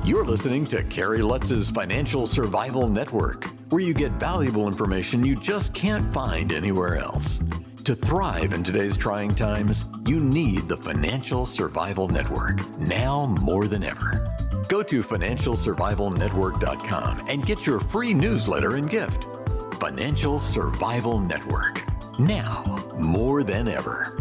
You're listening to Kerry Lutz's Financial Survival Network, where you get valuable information you just can't find anywhere else. To thrive in today's trying times, you need the Financial Survival Network, now more than ever. Go to financialsurvivalnetwork.com and get your free newsletter and gift. Financial Survival Network, now more than ever.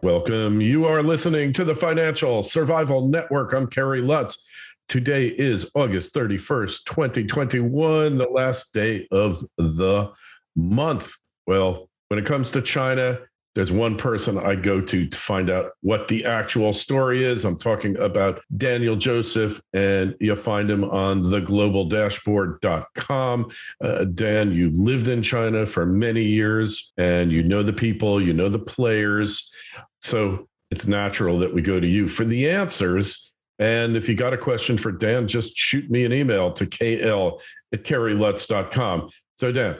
Welcome. You are listening to the Financial Survival Network. I'm Kerry Lutz. Today is August 31st, 2021, the last day of the month. Well, when it comes to China, there's one person I go to find out what the actual story is. I'm talking about Daniel Joseph, and you'll find him on theglobaldashboard.com. Dan, you lived in China for many years, and you know the people, you know the players. So it's natural that we go to you for the answers. And if you got a question for Dan, just shoot me an email to kl@kerrylutz.com. So Dan,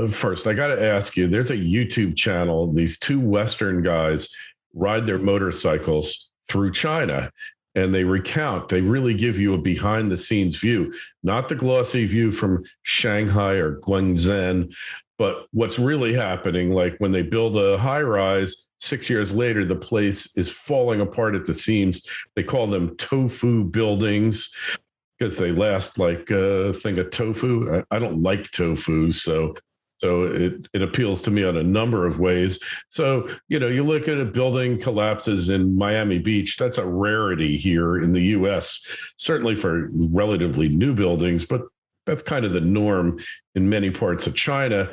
first, I got to ask you, there's a YouTube channel. These two Western guys ride their motorcycles through China, and they recount, they really give you a behind the scenes view, not the glossy view from Shanghai or Guangzhou, but what's really happening, like when they build a high rise, 6 years later, the place is falling apart at the seams. They call them tofu buildings because they last like a thing of tofu. I don't like tofu, so it appeals to me on a number of ways. So, you know, you look at a building collapses in Miami Beach, that's a rarity here in the US, certainly for relatively new buildings, but that's kind of the norm in many parts of China.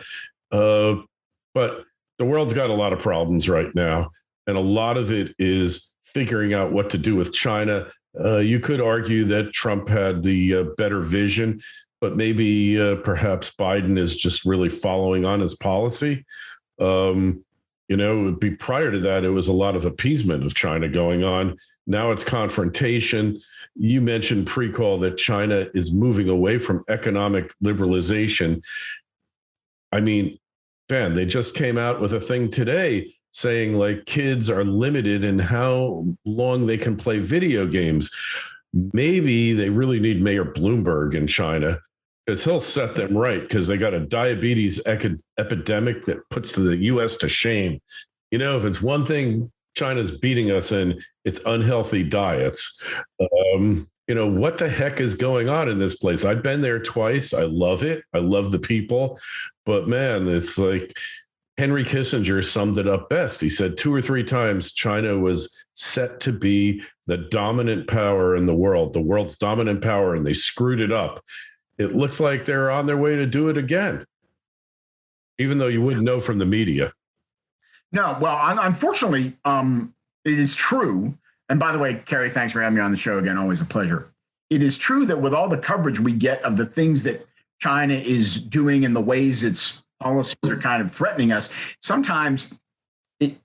But the world's got a lot of problems right now, and a lot of it is figuring out what to do with China. You could argue that Trump had the better vision, but maybe perhaps Biden is just really following on his policy. You know, it would be prior to that, it was a lot of appeasement of China going on. Now it's confrontation. You mentioned pre-call that China is moving away from economic liberalization. I mean, Dan, they just came out with a thing today saying like kids are limited in how long they can play video games. Maybe they really need Mayor Bloomberg in China, because he'll set them right, because they got a diabetes epidemic that puts the U.S. to shame. You know, if it's one thing China's beating us in, it's unhealthy diets. You know, what the heck is going on in this place? I've been there twice. I love it. I love the people. But man, it's like Henry Kissinger summed it up best. He said 2 or 3 times China was set to be the dominant power in the world's dominant power, and they screwed it up. It looks like they're on their way to do it again, even though you wouldn't know from the media. No, well, unfortunately, it is true. And by the way, Kerry, thanks for having me on the show again. Always a pleasure. It is true that with all the coverage we get of the things that China is doing and the ways its policies are kind of threatening us, sometimes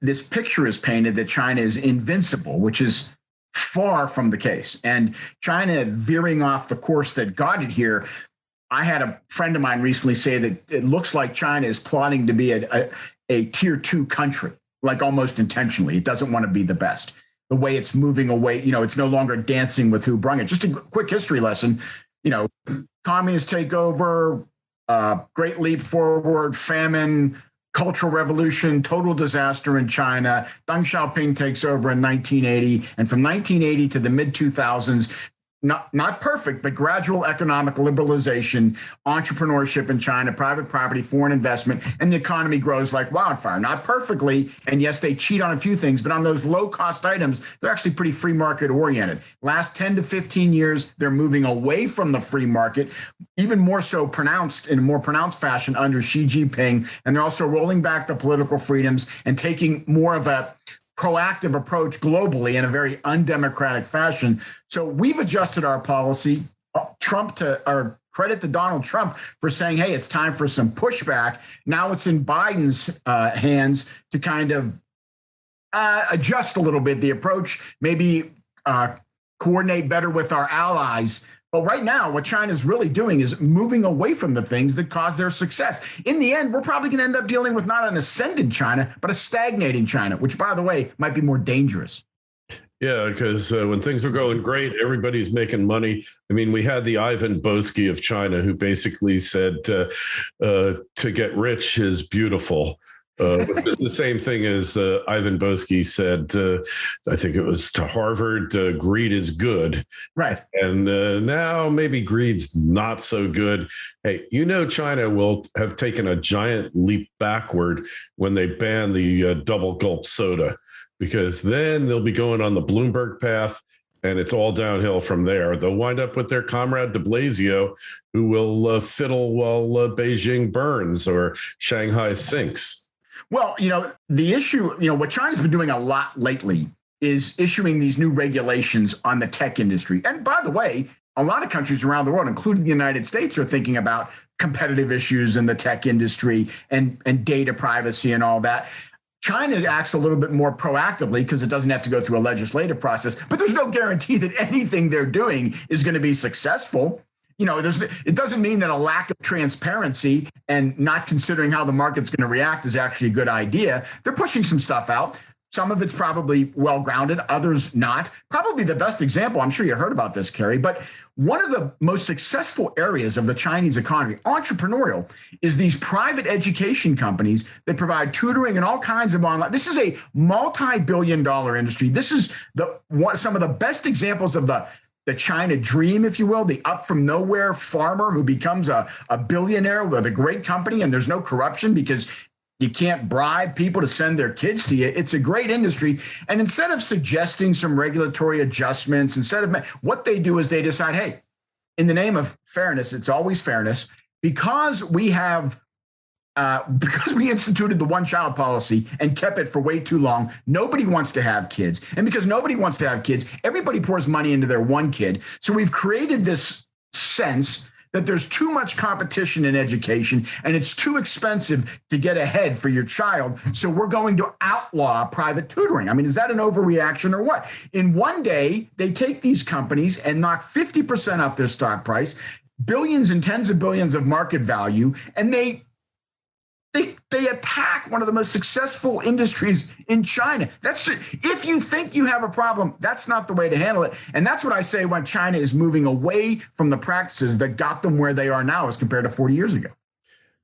this picture is painted that China is invincible, which is far from the case. And China veering off the course that got it here. I had a friend of mine recently say that it looks like China is plotting to be a tier 2 country, like almost intentionally. It doesn't want to be the best. The way it's moving away, you know, it's no longer dancing with who brung it. Just a quick history lesson, you know, communist takeover, great leap forward, famine, cultural revolution, total disaster in China. Deng Xiaoping takes over in 1980. And from 1980 to the mid-2000s, not perfect, but gradual economic liberalization, entrepreneurship in China, private property, foreign investment, and the economy grows like wildfire. Not perfectly, and yes, they cheat on a few things, but on those low-cost items, they're actually pretty free market oriented. Last 10 to 15 years, they're moving away from the free market, even more so pronounced in a more pronounced fashion under Xi Jinping, and they're also rolling back the political freedoms and taking more of a proactive approach globally in a very undemocratic fashion. So we've adjusted our policy. Credit to Donald Trump for saying, hey, it's time for some pushback. Now it's in Biden's hands to kind of adjust a little bit the approach, maybe coordinate better with our allies. But right now, what China's really doing is moving away from the things that cause their success. In the end, we're probably going to end up dealing with not an ascendant China, but a stagnating China, which, by the way, might be more dangerous. Yeah, because when things are going great, everybody's making money. I mean, we had the Ivan Boesky of China who basically said to get rich is beautiful. Which is the same thing as Ivan Boesky said, I think it was to Harvard, greed is good. Right. And now maybe greed's not so good. Hey, China will have taken a giant leap backward when they ban the double gulp soda, because then they'll be going on the Bloomberg path and it's all downhill from there. They'll wind up with their comrade de Blasio, who will fiddle while Beijing burns or Shanghai sinks. Well, the issue, what China's been doing a lot lately is issuing these new regulations on the tech industry. And by the way, a lot of countries around the world, including the United States, are thinking about competitive issues in the tech industry and data privacy and all that. China acts a little bit more proactively because it doesn't have to go through a legislative process, but there's no guarantee that anything they're doing is going to be successful. It doesn't mean that a lack of transparency and not considering how the market's going to react is actually a good idea. They're pushing some stuff out. Some of it's probably well-grounded, others not. Probably the best example, I'm sure you heard about this, Kerry, but one of the most successful areas of the Chinese economy, entrepreneurial, is these private education companies that provide tutoring and all kinds of online. This is a multi-billion-dollar industry. This is some of the best examples of the China dream, if you will, the up from nowhere farmer who becomes a billionaire with a great company, and there's no corruption because you can't bribe people to send their kids to you. It's a great industry. And instead of suggesting some regulatory adjustments, what they do is they decide, hey, in the name of fairness, it's always fairness, because we instituted the one-child policy and kept it for way too long, nobody wants to have kids. And because nobody wants to have kids, everybody pours money into their one kid. So we've created this sense that there's too much competition in education and it's too expensive to get ahead for your child. So we're going to outlaw private tutoring. I mean, is that an overreaction or what? In one day, they take these companies and knock 50% off their stock price, billions and tens of billions of market value, and they attack one of the most successful industries in China. If you think you have a problem, that's not the way to handle it. And that's what I say when China is moving away from the practices that got them where they are now as compared to 40 years ago.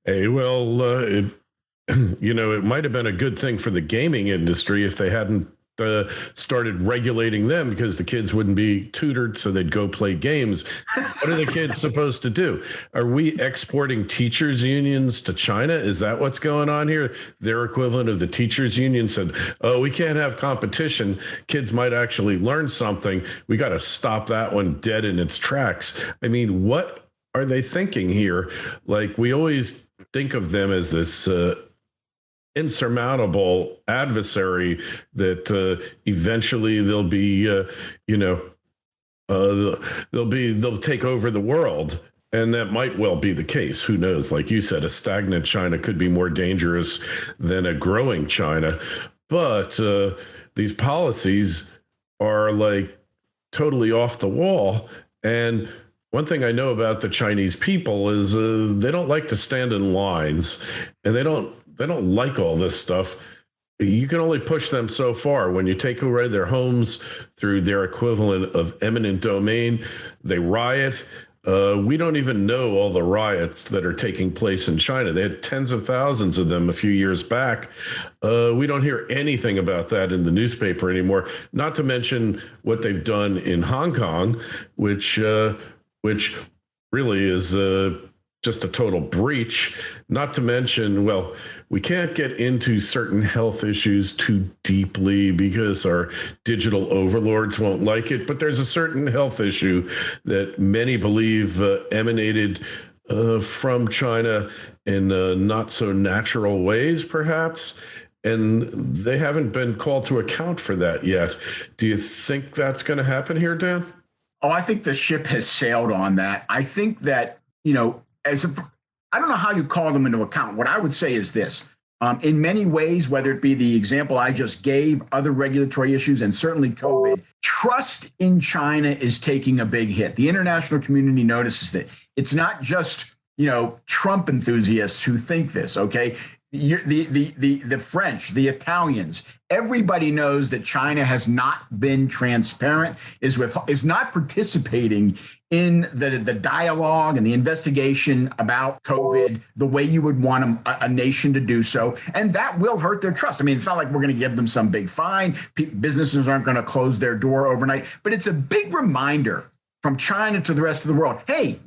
Hey, well, it might have been a good thing for the gaming industry if they hadn't started regulating them, because the kids wouldn't be tutored, so they'd go play games. What are the kids supposed to do? Are we exporting teachers' unions to China? Is that what's going on here? Their equivalent of the teachers' union said, oh, we can't have competition. Kids might actually learn something. We got to stop that one dead in its tracks. I mean, what are they thinking here? Like, we always think of them as this insurmountable adversary that eventually they'll take over the world. And that might well be the case. Who knows? Like you said, a stagnant China could be more dangerous than a growing China. But these policies are like totally off the wall. And one thing I know about the Chinese people is they don't like to stand in lines, and they don't like all this stuff. You can only push them so far. When you take away their homes through their equivalent of eminent domain, they riot. We don't even know all the riots that are taking place in China. They had tens of thousands of them a few years back. We don't hear anything about that in the newspaper anymore, not to mention what they've done in Hong Kong, which really is just a total breach. Not to mention, well, we can't get into certain health issues too deeply because our digital overlords won't like it, but there's a certain health issue that many believe emanated from China in not so natural ways, perhaps, and they haven't been called to account for that yet. Do you think that's going to happen here, Dan? Oh, I think the ship has sailed on that. I think that, I don't know how you call them into account. What I would say is this. In many ways, whether it be the example I just gave, other regulatory issues, and certainly COVID, trust in China is taking a big hit. The international community notices that. It's not just, Trump enthusiasts who think this, okay? the French, the Italians, everybody knows that China has not been transparent, is not participating in the dialogue and the investigation about COVID the way you would want a nation to do so. And that will hurt their trust. I mean, it's not like we're going to give them some big fine. Businesses aren't going to close their door overnight, but it's a big reminder from China to the rest of the world. Hey,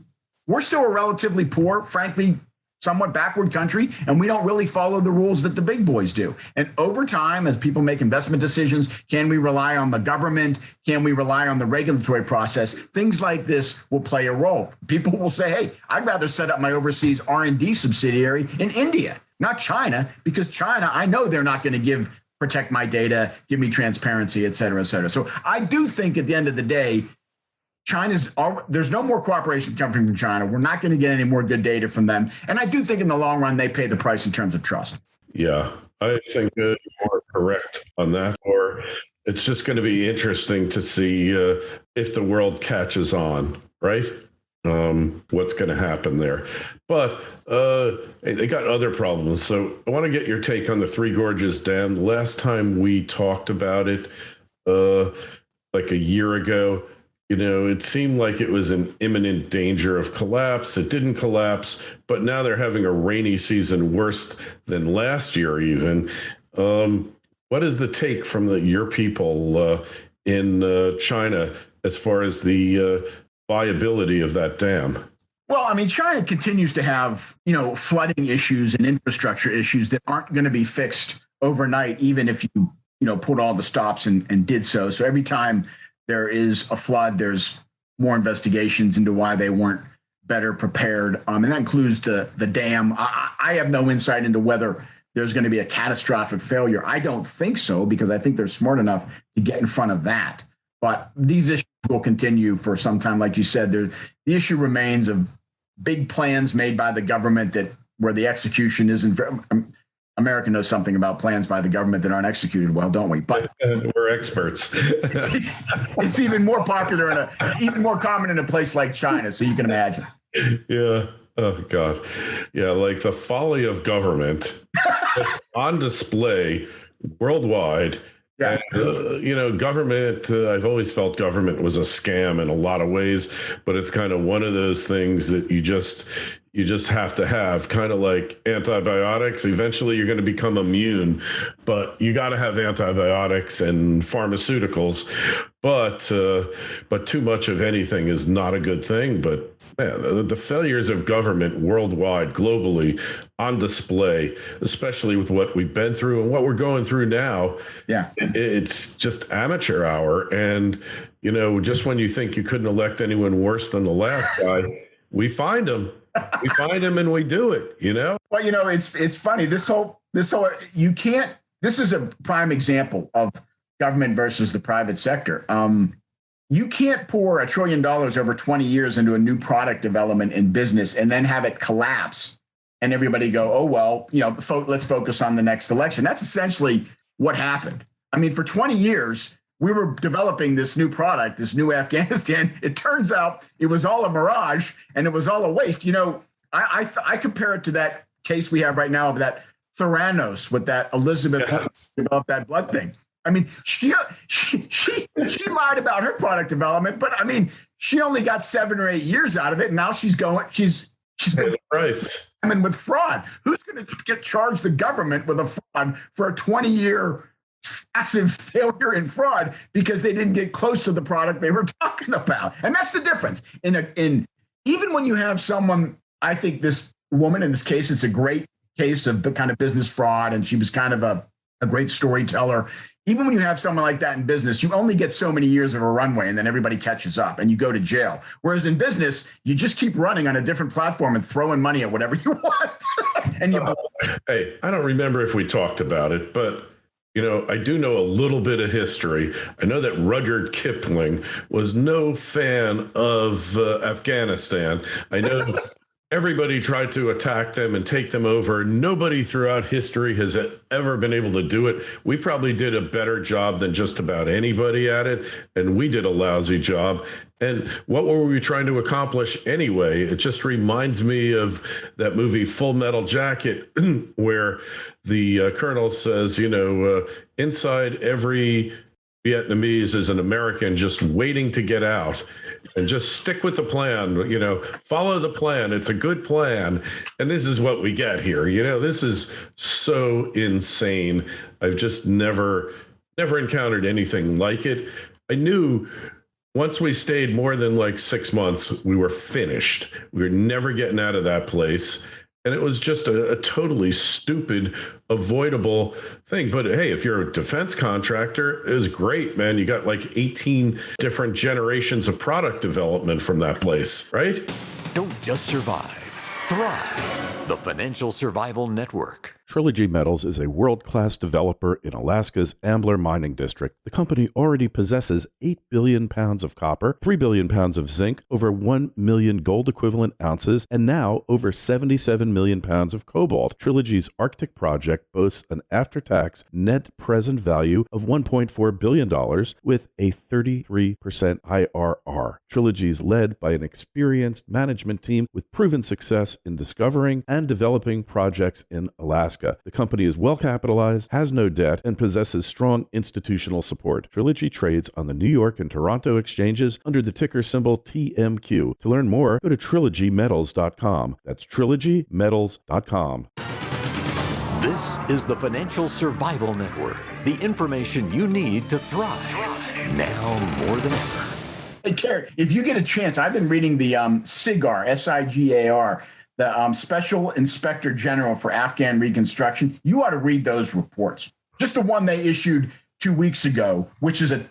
we're still a relatively poor, frankly, somewhat backward country, and we don't really follow the rules that the big boys do. And over time, as people make investment decisions, can we rely on the government? Can we rely on the regulatory process? Things like this will play a role. People will say, hey, I'd rather set up my overseas R&D subsidiary in India, not China, because China, I know they're not going to protect my data, give me transparency, et cetera, et cetera. So I do think at the end of the day, there's no more cooperation coming from China. We're not going to get any more good data from them. And I do think in the long run, they pay the price in terms of trust. Yeah, I think you are correct on that. Or it's just going to be interesting to see if the world catches on, right? What's going to happen there. But they got other problems. So I want to get your take on the Three Gorges Dam. The last time we talked about it, like a year ago, it seemed like it was in imminent danger of collapse. It didn't collapse, but now they're having a rainy season worse than last year even. What is the take from your people in China as far as the viability of that dam? Well, I mean, China continues to have, flooding issues and infrastructure issues that aren't going to be fixed overnight, even if you, put all the stops and did so. So every time there is a flood, there's more investigations into why they weren't better prepared. And that includes the dam. I have no insight into whether there's going to be a catastrophic failure. I don't think so, because I think they're smart enough to get in front of that. But these issues will continue for some time. Like you said, the issue remains of big plans made by the government where the execution isn't very, America knows something about plans by the government that aren't executed well, don't we? But we're experts. it's even more popular even more common in a place like China, so you can imagine. Yeah. Oh God. Yeah, like the folly of government on display worldwide. Yeah. And, government, I've always felt government was a scam in a lot of ways, but it's kind of one of those things that you just have to have, kind of like antibiotics. Eventually you're going to become immune, but you got to have antibiotics and pharmaceuticals, but too much of anything is not a good thing. But man, the failures of government worldwide, globally, on display, especially with what we've been through and what we're going through now. Yeah, it's just amateur hour. And, just when you think you couldn't elect anyone worse than the last guy, we find him. We find him and we do it, Well, it's funny. This whole, you can't, this is a prime example of government versus the private sector. You can't pour $1 trillion over 20 years into a new product development in business and then have it collapse and everybody go, oh, well, let's focus on the next election. That's essentially what happened. I mean, for 20 years, we were developing this new product, this new Afghanistan. It turns out it was all a mirage and it was all a waste. I compare it to that case we have right now of that Theranos with that Elizabeth developed that blood thing. I mean, she lied about her product development, but I mean, she only got 7 or 8 years out of it. And now she's been price. I mean, with fraud. Who's going to charge the government with a fraud for a 20-year massive failure in fraud because they didn't get close to the product they were talking about? And that's the difference. In even when you have someone, I think this woman in this case, it's a great case of the kind of business fraud, and she was kind of a great storyteller. Even when you have someone like that in business, you only get so many years of a runway and then everybody catches up and you go to jail. Whereas in business, you just keep running on a different platform and throwing money at whatever you want. And hey, I don't remember if we talked about it, but I do know a little bit of history. I know that Rudyard Kipling was no fan of Afghanistan. I know Everybody tried to attack them and take them over. Nobody throughout history has ever been able to do it. We probably did a better job than just about anybody at it, and we did a lousy job. And what were we trying to accomplish anyway? It just reminds me of that movie Full Metal Jacket, where the colonel says, inside every Vietnamese is an American just waiting to get out, and just stick with the plan, follow the plan. It's a good plan. And this is what we get here. This is so insane. I've just never encountered anything like it. I knew once we stayed more than like 6 months, we were finished. We were never getting out of that place. And it was just a totally stupid, avoidable thing. But hey, if you're a defense contractor, it was great, man. You got like 18 different generations of product development from that place, right? Don't just survive, thrive. The Financial Survival Network. Trilogy Metals is a world-class developer in Alaska's Ambler Mining District. The company already possesses 8 billion pounds of copper, 3 billion pounds of zinc, over 1 million gold-equivalent ounces, and now over 77 million pounds of cobalt. Trilogy's Arctic project boasts an after-tax net present value of $1.4 billion with a 33% IRR. Trilogy is led by an experienced management team with proven success in discovering and developing projects in Alaska. The company is well capitalized, has no debt, and possesses strong institutional support. Trilogy trades on the New York and Toronto exchanges under the ticker symbol TMQ. To learn more, go to trilogymetals.com. That's trilogymetals.com. This is the Financial Survival Network, the information you need to thrive now more than ever. Hey, Kerry, if you get a chance, I've been reading the SIGAR, SIGAR, the Special Inspector General for Afghan Reconstruction. You ought to read those reports. Just the one they issued 2 weeks ago, which is a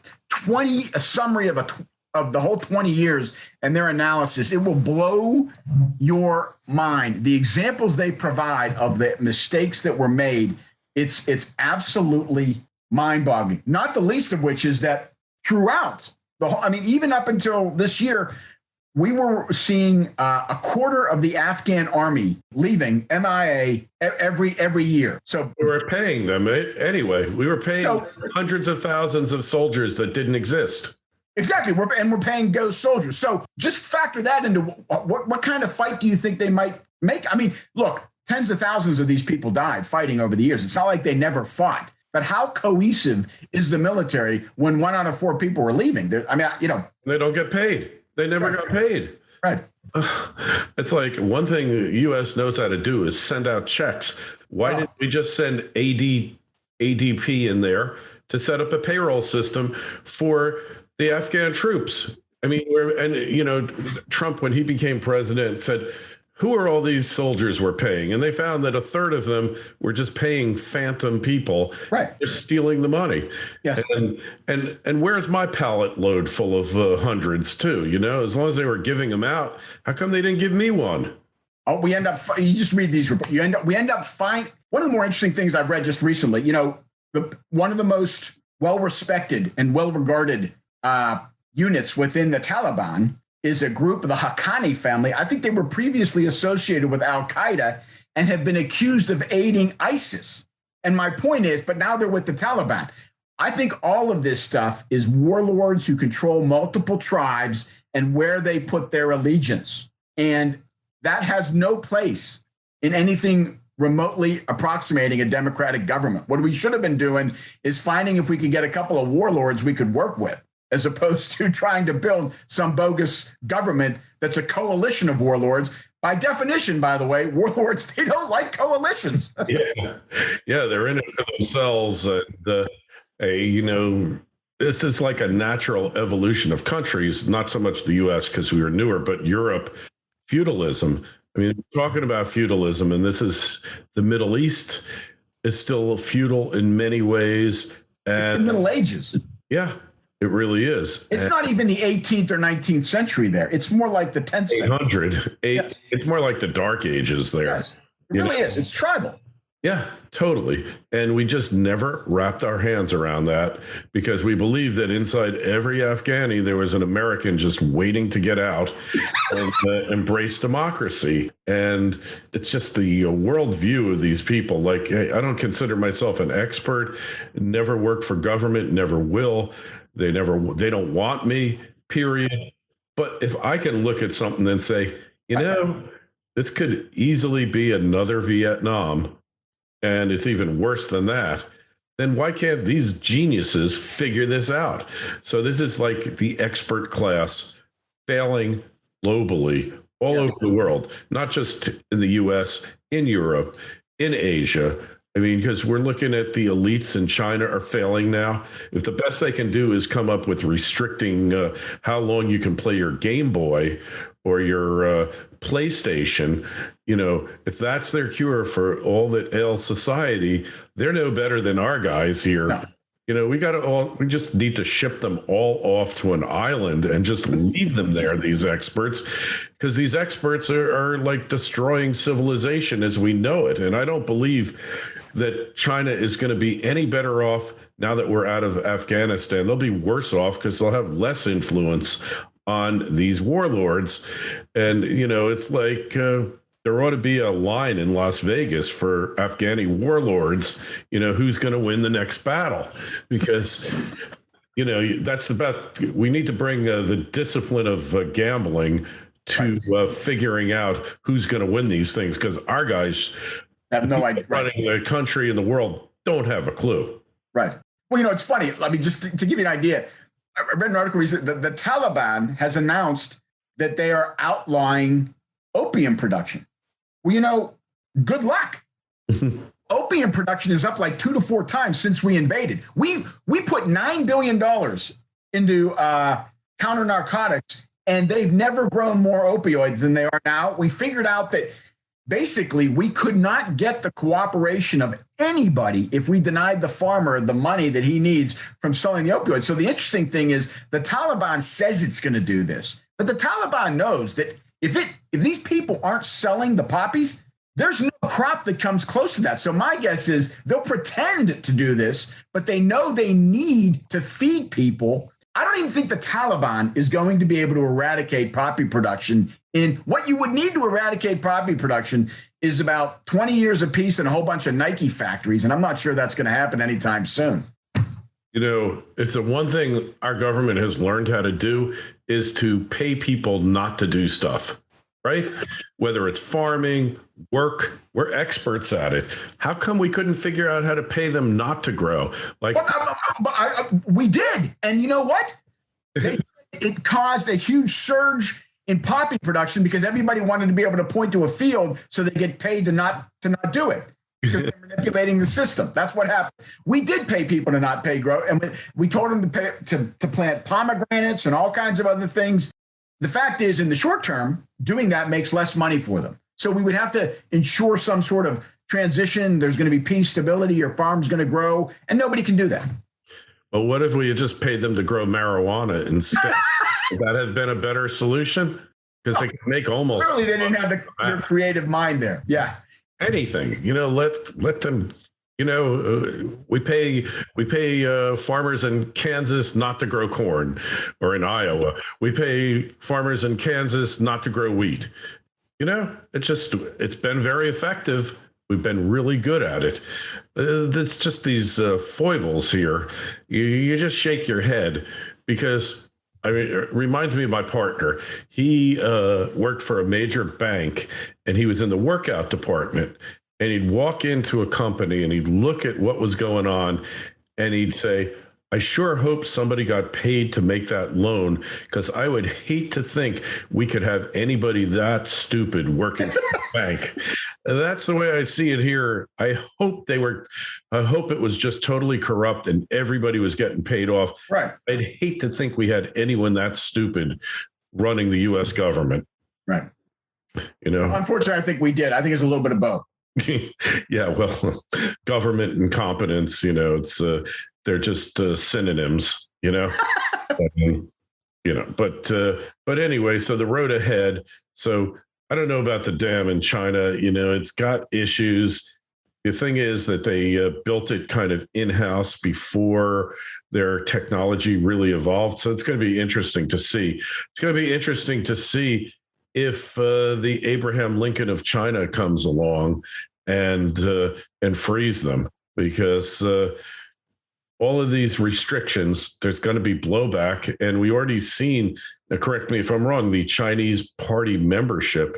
summary of the whole 20 years and their analysis. It will blow your mind. The examples they provide of the mistakes that were made, it's absolutely mind-boggling. Not the least of which is that throughout even up until this year, we were seeing a quarter of the Afghan army leaving MIA every year. So we were paying them anyway. We were paying hundreds of thousands of soldiers that didn't exist. Exactly. We're paying ghost soldiers. So just factor that into what kind of fight do you think they might make? I mean, look, tens of thousands of these people died fighting over the years. It's not like they never fought. But how cohesive is the military when 1 out of 4 people were leaving? They don't get paid. They never got paid. Right. It's like one thing the U.S. knows how to do is send out checks. Why didn't we just send ADP in there to set up a payroll system for the Afghan troops? I mean, Trump, when he became president, said, who are all these soldiers we're paying? And they found that a third of them were just paying phantom people. Right. They're stealing the money. Yeah. And where's my pallet load full of hundreds too? As long as they were giving them out, how come they didn't give me one? Oh, we end up, you just read these reports. We end up finding, one of the more interesting things I've read just recently, one of the most well-respected and well-regarded units within the Taliban is a group of the Haqqani family. I think they were previously associated with Al-Qaeda and have been accused of aiding ISIS. And my point is, but now they're with the Taliban. I think all of this stuff is warlords who control multiple tribes and where they put their allegiance. And that has no place in anything remotely approximating a democratic government. What we should have been doing is finding if we could get a couple of warlords we could work with, as opposed to trying to build some bogus government that's a coalition of warlords. By definition, by the way, warlords, they don't like coalitions. Yeah, they're in it for themselves. This is like a natural evolution of countries, not so much the U.S. because we were newer, but Europe, feudalism. I mean, talking about feudalism, and this is the Middle East is still feudal in many ways. And it's the Middle Ages. Yeah. It really is. It's not even the 18th or 19th century there. It's more like the 10th century. 800. Yes. It's more like the Dark Ages there. Yes, it really is. It's tribal. Yeah, totally. And we just never wrapped our hands around that because we believed that inside every Afghani, there was an American just waiting to get out and embrace democracy. And it's just the worldview of these people. Like, hey, I don't consider myself an expert, never worked for government, never will. They don't want me, period. But if I can look at something and say, this could easily be another Vietnam, and it's even worse than that, then why can't these geniuses figure this out? So this is like the expert class failing globally all over the world, not just in the US, in Europe, in Asia. I mean, because we're looking at the elites in China are failing now. If the best they can do is come up with restricting how long you can play your Game Boy or your PlayStation, if that's their cure for all that ails society, they're no better than our guys here. No. We just need to ship them all off to an island and just leave them there, these experts, because these experts are like destroying civilization as we know it. And I don't believe that China is going to be any better off now that we're out of Afghanistan. They'll be worse off because they'll have less influence on these warlords. And, it's like there ought to be a line in Las Vegas for Afghani warlords, who's going to win the next battle, because we need to bring the discipline of gambling to figuring out who's going to win these things, because our guys have no idea. Running the country and the world don't have a clue. Right. Well, it's funny. I mean, just to give you an idea, I read an article recently. The Taliban has announced that they are outlawing opium production. Well, good luck. Opium production is up like 2 to 4 times since we invaded. We put $9 billion into counter narcotics, and they've never grown more opioids than they are now. We figured out that basically we could not get the cooperation of anybody if we denied the farmer the money that he needs from selling the opioids. So the interesting thing is the Taliban says it's going to do this, but the Taliban knows that if these people aren't selling the poppies, there's no crop that comes close to that. So my guess is they'll pretend to do this, but they know they need to feed people. I don't even think the Taliban is going to be able to eradicate poppy production. In what you would need to eradicate poppy production is about 20 years apiece and a whole bunch of Nike factories. And I'm not sure that's going to happen anytime soon. It's the one thing our government has learned how to do is to pay people not to do stuff, right? Whether it's farming, work, we're experts at it. How come we couldn't figure out how to pay them not to grow? We did. And you know what? It caused a huge surge in poppy production because everybody wanted to be able to point to a field so they get paid to not do it. Because they're manipulating the system. That's what happened. We did pay people to not pay grow, and we told them to plant pomegranates and all kinds of other things. The fact is, in the short term, doing that makes less money for them. So we would have to ensure some sort of transition. There's going to be peace, stability. Your farm's going to grow, and nobody can do that. Well, what if we had just paid them to grow marijuana instead? Would that have been a better solution? Because they can make almost. Clearly, they didn't have their creative mind there. Yeah. Anything, let them, we pay farmers in Kansas not to grow corn, or in Iowa. We pay farmers in Kansas not to grow wheat. It's been very effective. We've been really good at it. It's just these foibles here. You just shake your head because, it reminds me of my partner. He worked for a major bank, and he was in the workout department. And he'd walk into a company and he'd look at what was going on, and he'd say, I sure hope somebody got paid to make that loan, because I would hate to think we could have anybody that stupid working for the bank. And that's the way I see it here. I hope it was just totally corrupt and everybody was getting paid off. Right. I'd hate to think we had anyone that stupid running the U.S. government. Right. Unfortunately, I think we did. I think it's a little bit of both. Yeah, well, government incompetence, they're just synonyms, but anyway, so the road ahead. So I don't know about the dam in China. It's got issues. The thing is that they built it kind of in-house before their technology really evolved. So it's going to be interesting to see. It's going to be interesting to see if the Abraham Lincoln of China comes along and frees them, because all of these restrictions, there's going to be blowback. And we already seen, correct me if I'm wrong, the Chinese party membership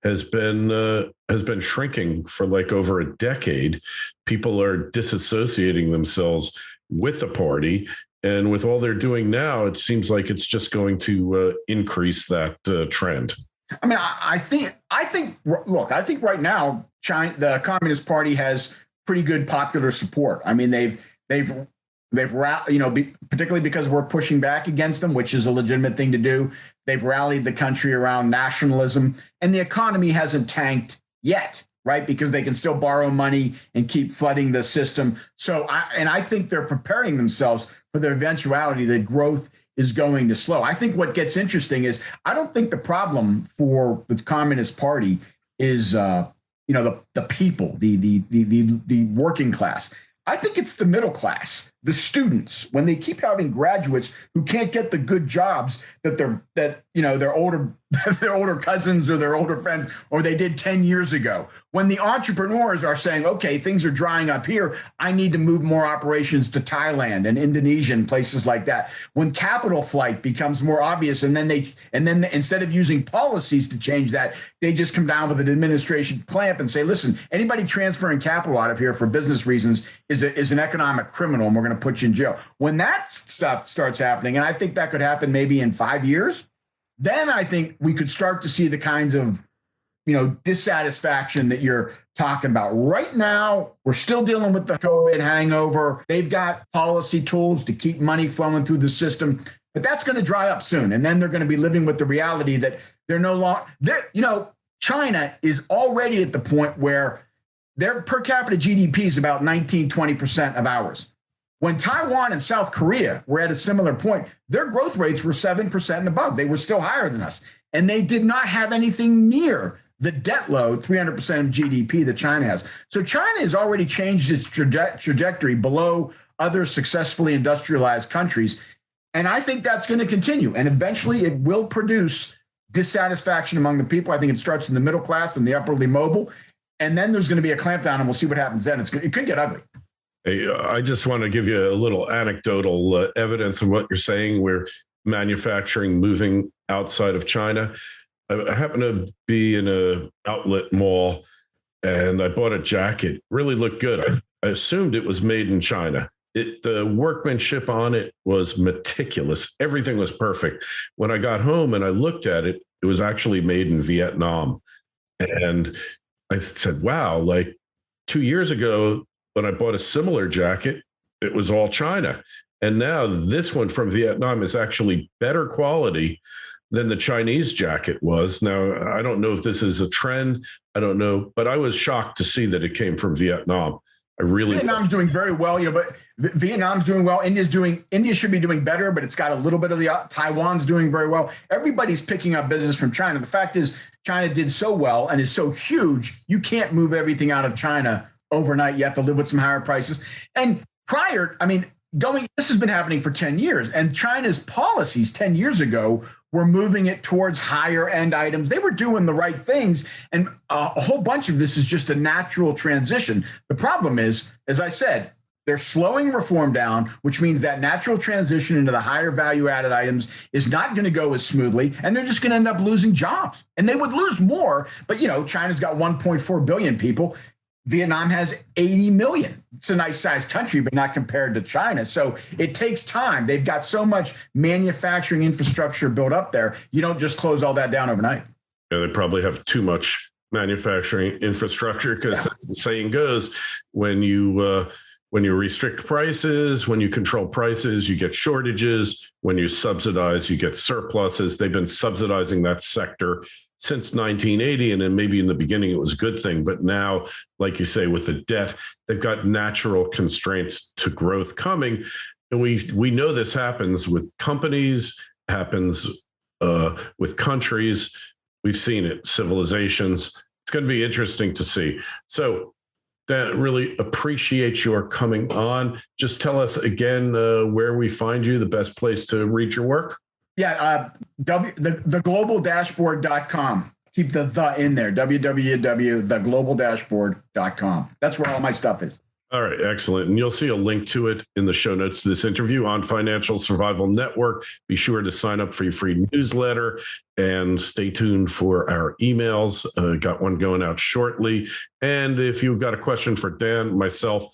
has been shrinking for like over a decade. People are disassociating themselves with the party, and with all they're doing now, it seems like it's just going to increase that trend. I mean, I think. Look, I think right now, China, the Communist Party has pretty good popular support. I mean, they've particularly because we're pushing back against them, which is a legitimate thing to do. They've rallied the country around nationalism, and the economy hasn't tanked yet, right? Because they can still borrow money and keep flooding the system. So, I think they're preparing themselves for the eventuality that growth is going to slow. I think what gets interesting is I don't think the problem for the Communist Party is the people, the working class. I think it's the middle class, the students, when they keep having graduates who can't get the good jobs that their older cousins or their older friends or they did 10 years ago. When the entrepreneurs are saying, okay, things are drying up here, I need to move more operations to Thailand and Indonesia and places like that. When capital flight becomes more obvious, and then instead of using policies to change that, they just come down with an administration clamp and say, listen, anybody transferring capital out of here for business reasons is an economic criminal, and we're going to put you in jail. When that stuff starts happening, and I think that could happen maybe in 5 years, then I think we could start to see the kinds of dissatisfaction that you're talking about. Right now, we're still dealing with the COVID hangover. They've got policy tools to keep money flowing through the system, but that's going to dry up soon. And then they're going to be living with the reality that they're no longer China is already at the point where their per capita GDP is about 19-20% of ours. When Taiwan and South Korea were at a similar point, their growth rates were 7% and above. They were still higher than us. And they did not have anything near the debt load, 300% of GDP that China has. So China has already changed its trajectory below other successfully industrialized countries. And I think that's going to continue. And eventually it will produce dissatisfaction among the people. I think it starts in the middle class and the upwardly mobile. And then there's going to be a clampdown, and we'll see what happens then. It could get ugly. Hey, I just want to give you a little anecdotal evidence of what you're saying. We're manufacturing moving outside of China. I happened to be in a outlet mall, and I bought a jacket. Really looked good. I assumed it was made in China. The workmanship on it was meticulous. Everything was perfect. When I got home and I looked at it, it was actually made in Vietnam. And I said, wow, like 2 years ago, when I bought a similar jacket, it was all China. And now this one from Vietnam is actually better quality than the Chinese jacket was. Now, I don't know if this is a trend. I don't know, but I was shocked to see that it came from Vietnam. Vietnam's doing very well, but Vietnam's doing well. India should be doing better, but it's got a little bit of Taiwan's doing very well. Everybody's picking up business from China. The fact is, China did so well and is so huge, you can't move everything out of China overnight. You have to live with some higher prices. And this has been happening for 10 years, and China's policies 10 years ago were moving it towards higher end items. They were doing the right things. And a whole bunch of this is just a natural transition. The problem is, as I said, they're slowing reform down, which means that natural transition into the higher value added items is not going to go as smoothly. And they're just going to end up losing jobs. And they would lose more. But, China's got 1.4 billion people. Vietnam has 80 million. It's a nice sized country, but not compared to China. So it takes time. They've got so much manufacturing infrastructure built up there. You don't just close all that down overnight. Yeah, they probably have too much manufacturing infrastructure because, as the saying goes, when you restrict prices, when you control prices, you get shortages. When you subsidize, you get surpluses. They've been subsidizing that sector since 1980, and then maybe in the beginning it was a good thing, but now, like you say, with the debt, they've got natural constraints to growth coming, and we know this happens with companies, happens with countries. We've seen it, civilizations. It's going to be interesting to see. So Dan, really appreciate your coming on. Just tell us again where we find you, the best place to read your work. Yeah, theglobalDashboard.com. Keep the in there, www.theglobalDashboard.com. That's where all my stuff is. All right, excellent. And you'll see a link to it in the show notes to this interview on Financial Survival Network. Be sure to sign up for your free newsletter and stay tuned for our emails. Got one going out shortly. And if you've got a question for Dan, myself,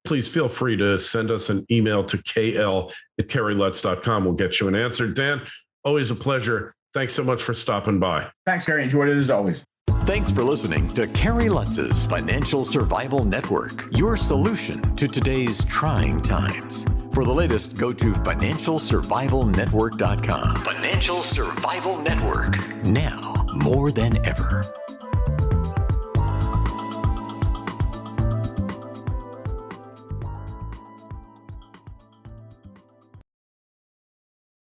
please feel free to send us an email to kl@kerrylutz.com. We'll get you an answer. Dan, always a pleasure. Thanks so much for stopping by. Thanks, Kerry. Enjoyed it as always. Thanks for listening to Kerry Lutz's Financial Survival Network, your solution to today's trying times. For the latest, go to financialsurvivalnetwork.com. Financial Survival Network, now more than ever.